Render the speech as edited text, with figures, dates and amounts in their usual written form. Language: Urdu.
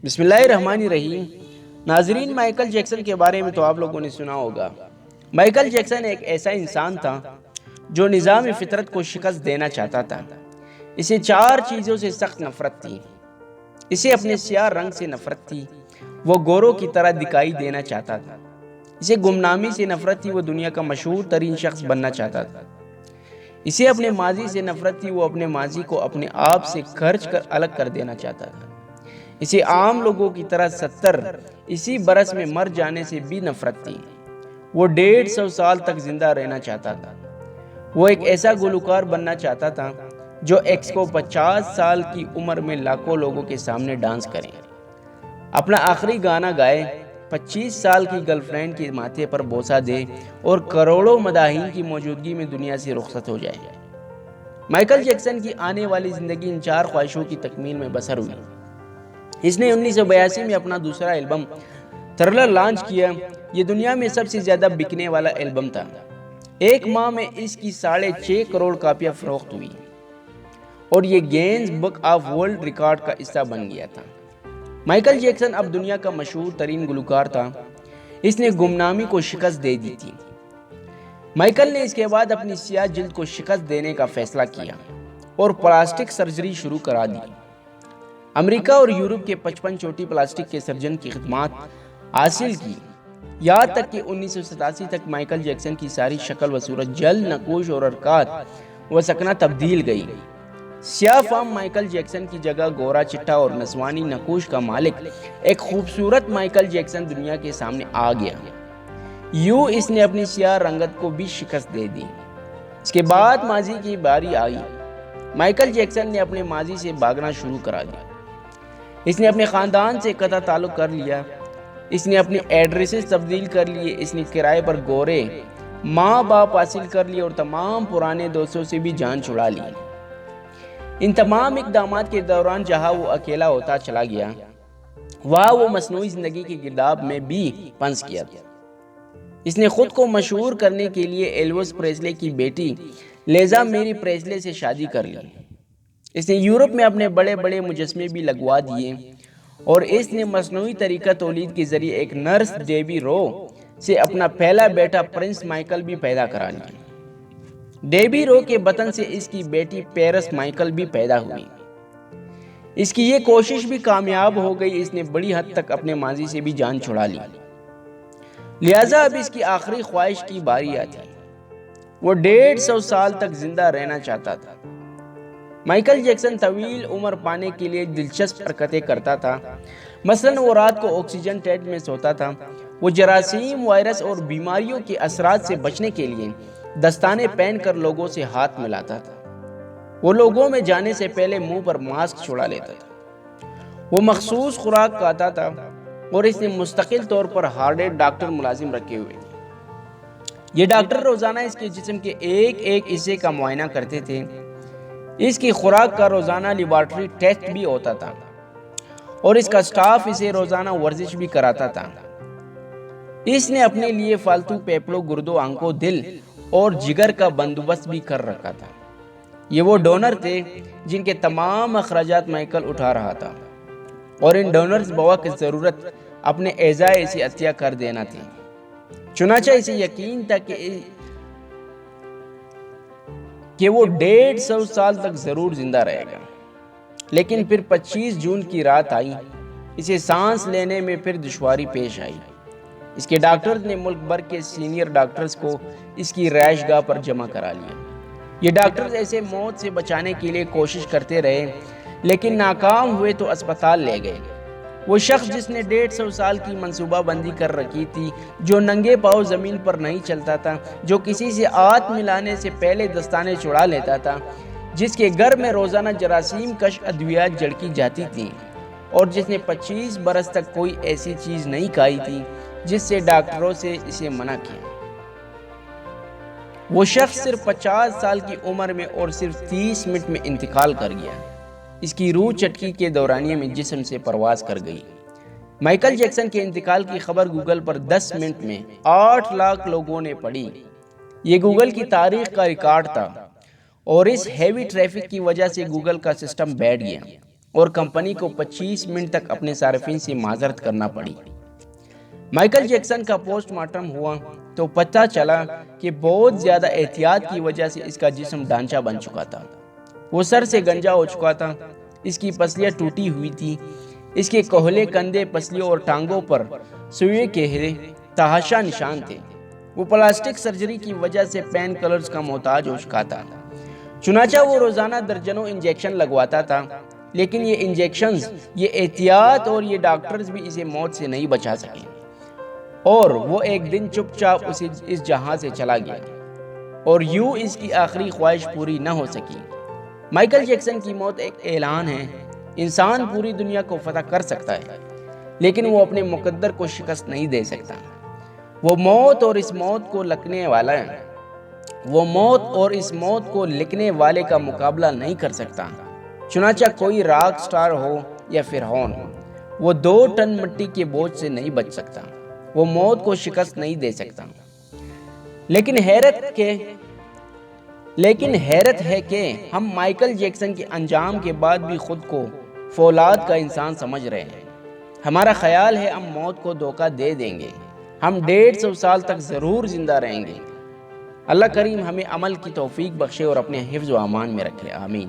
بسم اللہ الرحمن الرحیم۔ ناظرین، مائیکل جیکسن کے بارے میں تو آپ لوگوں نے سنا ہوگا۔ مائیکل جیکسن ایک ایسا انسان تھا جو نظام فطرت کو شکست دینا چاہتا تھا۔ اسے 4 چیزوں سے سخت نفرت تھی۔ اسے اپنے سیاہ رنگ سے نفرت تھی، وہ گوروں کی طرح دکھائی دینا چاہتا تھا۔ اسے گمنامی سے نفرت تھی، وہ دنیا کا مشہور ترین شخص بننا چاہتا تھا۔ اسے اپنے ماضی سے نفرت تھی، وہ اپنے ماضی کو اپنے آپ سے کھرچ کر الگ کر دینا چاہتا تھا۔ اسے عام لوگوں کی طرح 70 اسی برس میں مر جانے سے بھی نفرت تھی۔ وہ 150 سال تک زندہ رہنا چاہتا تھا۔ وہ ایک ایسا گلوکار بننا چاہتا تھا جو ایکس کو 50 سال کی عمر میں لاکھوں لوگوں کے سامنے ڈانس کرے، اپنا آخری گانا گائے، 25 سال کی گرل فرینڈ کے ماتھے پر بوسہ دے اور کروڑوں مداحین کی موجودگی میں دنیا سے رخصت ہو جائے۔ مائیکل جیکسن کی آنے والی زندگی ان 4 خواہشوں کی تکمیل میں بسر ہوئی۔ اس نے 1982 میں اپنا دوسرا البم تھرلر لانچ کیا۔ یہ دنیا میں سب سے زیادہ بکنے والا البم تھا۔ 1 ماہ میں اس کی 6.5 کروڑ کاپیاں فروخت ہوئی اور یہ gains book of world record کا حصہ بن گیا تھا۔ مائیکل جیکسن اب دنیا کا مشہور ترین گلوکار تھا۔ اس نے گمنامی کو شکست دے دی تھی۔ مائیکل نے اس کے بعد اپنی سیاہ جلد کو شکست دینے کا فیصلہ کیا اور پلاسٹک سرجری شروع کرا دی۔ امریکہ اور یورپ کے 55 چوٹی پلاسٹک کے سرجن کی خدمات حاصل کی، یہاں تک کہ 1987 تک مائیکل جیکسن کی ساری شکل و صورت، جلد، نقوش اور حرکات و سکنہ تبدیل گئی۔ سیاہ فام مائیکل جیکسن کی جگہ گورا چٹا اور نسوانی نقوش کا مالک ایک خوبصورت مائیکل جیکسن دنیا کے سامنے آ گیا۔ یوں اس نے اپنی سیاہ رنگت کو بھی شکست دے دی۔ اس کے بعد ماضی کی باری آئی۔ مائیکل جیکسن نے اپنے ماضی سے بھاگنا شروع کرا دیا۔ اس نے اپنے خاندان سے قطع تعلق کر لیا۔ اس نے اپنے ایڈریسز تبدیل کر لیے۔ اس نے کرائے پر گورے ماں باپ حاصل کر لیے اور تمام پرانے دوستوں سے بھی جان چھڑا لی۔ ان تمام اقدامات کے دوران جہاں وہ اکیلا ہوتا چلا گیا، وہاں وہ مصنوعی زندگی کے گرداب میں بھی پنس کیا تھا۔ اس نے خود کو مشہور کرنے کے لیے ایلوس پریسلے کی بیٹی لیزا میری پریسلے سے شادی کر لی۔ اس نے یورپ میں اپنے بڑے بڑے مجسمے بھی لگوا دیے اور اس نے مصنوعی طریقہ تولید کے ذریعے ایک نرس ڈیبی رو سے اپنا پہلا بیٹا پرنس مائیکل بھی پیدا کرا لیا۔ ڈیبی رو کے بطن سے اس کی بیٹی پیرس مائیکل بھی پیدا ہوئی۔ اس کی یہ کوشش بھی کامیاب ہو گئی۔ اس نے بڑی حد تک اپنے ماضی سے بھی جان چھڑا لی، لہٰذا اب اس کی آخری خواہش کی باری آتی۔ وہ 150 سال تک زندہ رہنا چاہتا تھا۔ مائیکل جیکسن طویل عمر پانے کے لیے دلچسپ حرکتیں کرتا تھا۔ مثلاً وہ رات کو آکسیجن ٹینک میں سوتا تھا۔ وہ جراثیم، وائرس اور بیماریوں کے اثرات سے بچنے کے لیے دستانے پہن کر لوگوں سے ہاتھ ملاتا تھا۔ وہ لوگوں میں جانے سے پہلے منہ پر ماسک چھڑا لیتا تھا۔ وہ مخصوص خوراک کھاتا تھا اور اس نے مستقل طور پر ہارڈ ڈاکٹر ملازم رکھے ہوئے تھے۔ یہ ڈاکٹر روزانہ اس کے جسم کے ایک حصے کا معائنہ کرتے تھے۔ اس کی خوراک کا روزانہ لیبارٹری ٹیسٹ بھی ہوتا تھا اور اس کا سٹاف اسے روزانہ ورزش بھی کراتا تھا۔ اس نے اپنے لیے فالتو پھیپھڑوں، گردوں، آنکھوں، دل اور جگر کا بندوبست بھی کر رکھا تھا۔ یہ وہ ڈونر تھے جن کے تمام اخراجات مائیکل اٹھا رہا تھا اور ان ڈونرز بوقت ضرورت اپنے اعضائے اسے عطیہ کر دینا تھے۔ چنانچہ اسے یقین تھا کہ وہ 150 سال تک ضرور زندہ رہے گا۔ لیکن پھر 25 جون کی رات آئی۔ اسے سانس لینے میں پھر دشواری پیش آئی۔ اس کے ڈاکٹرز نے ملک بھر کے سینئر ڈاکٹرز کو اس کی رہائش گاہ پر جمع کرا لیا۔ یہ ڈاکٹرز ایسے موت سے بچانے کے لیے کوشش کرتے رہے، لیکن ناکام ہوئے تو اسپتال لے گئے۔ وہ شخص جس نے 150 سال کی منصوبہ بندی کر رکھی تھی، جو ننگے پاؤں زمین پر نہیں چلتا تھا، جو کسی سے ہاتھ ملانے سے پہلے دستانے چھڑا لیتا تھا، جس کے گھر میں روزانہ جراثیم کش ادویات جھڑکی جاتی تھیں اور جس نے 25 برس تک کوئی ایسی چیز نہیں کھائی تھی جس سے ڈاکٹروں سے اسے منع کیا، وہ شخص صرف 50 سال کی عمر میں اور صرف 30 منٹ میں انتقال کر گیا۔ اس کی روح چٹکی کے دورانیے میں جسم سے پرواز کر گئی۔ مائیکل جیکسن کے انتقال کی خبر گوگل پر 10 منٹ میں 8 لاکھ لوگوں نے پڑھی۔ یہ گوگل کی تاریخ کا ریکارڈ تھا اور اس ہیوی ٹریفک کی وجہ سے گوگل کا سسٹم بیٹھ گیا۔ اور کمپنی کو 25 منٹ تک اپنے صارفین سے معذرت کرنا پڑی۔ مائیکل جیکسن کا پوسٹ مارٹم ہوا تو پتہ چلا کہ بہت زیادہ احتیاط کی وجہ سے اس کا جسم ڈھانچہ بن چکا تھا۔ وہ سر سے گنجا ہو چکا تھا، اس کی پسلیاں ٹوٹی ہوئی تھی، اس کے کہلے، کندھے، پسلیوں اور ٹانگوں پر سوئے کے تحاشا نشان تھے۔ وہ پلاسٹک سرجری کی وجہ سے پین کلرز کا محتاج ہو چکا تھا۔ چنانچہ وہ روزانہ درجنوں انجیکشن لگواتا تھا، لیکن یہ انجیکشنز، یہ احتیاط اور یہ ڈاکٹرز بھی اسے موت سے نہیں بچا سکے، اور وہ ایک دن چپ چاپ اس جہاں سے چلا گیا، اور یوں اس کی آخری خواہش پوری نہ ہو سکی۔ مائیکل جیکسن کی موت ایک اعلان ہے۔ انسان پوری دنیا کو فتح کر سکتا ہے، لیکن وہ اپنے مقدر کو شکست نہیں دے سکتا۔ وہ موت اور اس موت کو لکنے والا ہے، وہ موت اور اس موت کو لکھنے والے کا مقابلہ نہیں کر سکتا۔ چنانچہ کوئی راک سٹار ہو یا فرعون، وہ 2 ٹن مٹی کے بوجھ سے نہیں بچ سکتا، وہ موت کو شکست نہیں دے سکتا۔ لیکن حیرت ہے کہ ہم مائیکل جیکسن کے انجام کے بعد بھی خود کو فولاد کا انسان سمجھ رہے ہیں۔ ہمارا خیال ہے ہم موت کو دھوکہ دے دیں گے، ہم 150 سال تک ضرور زندہ رہیں گے۔ اللہ کریم ہمیں عمل کی توفیق بخشے اور اپنے حفظ و امان میں رکھے، آمین۔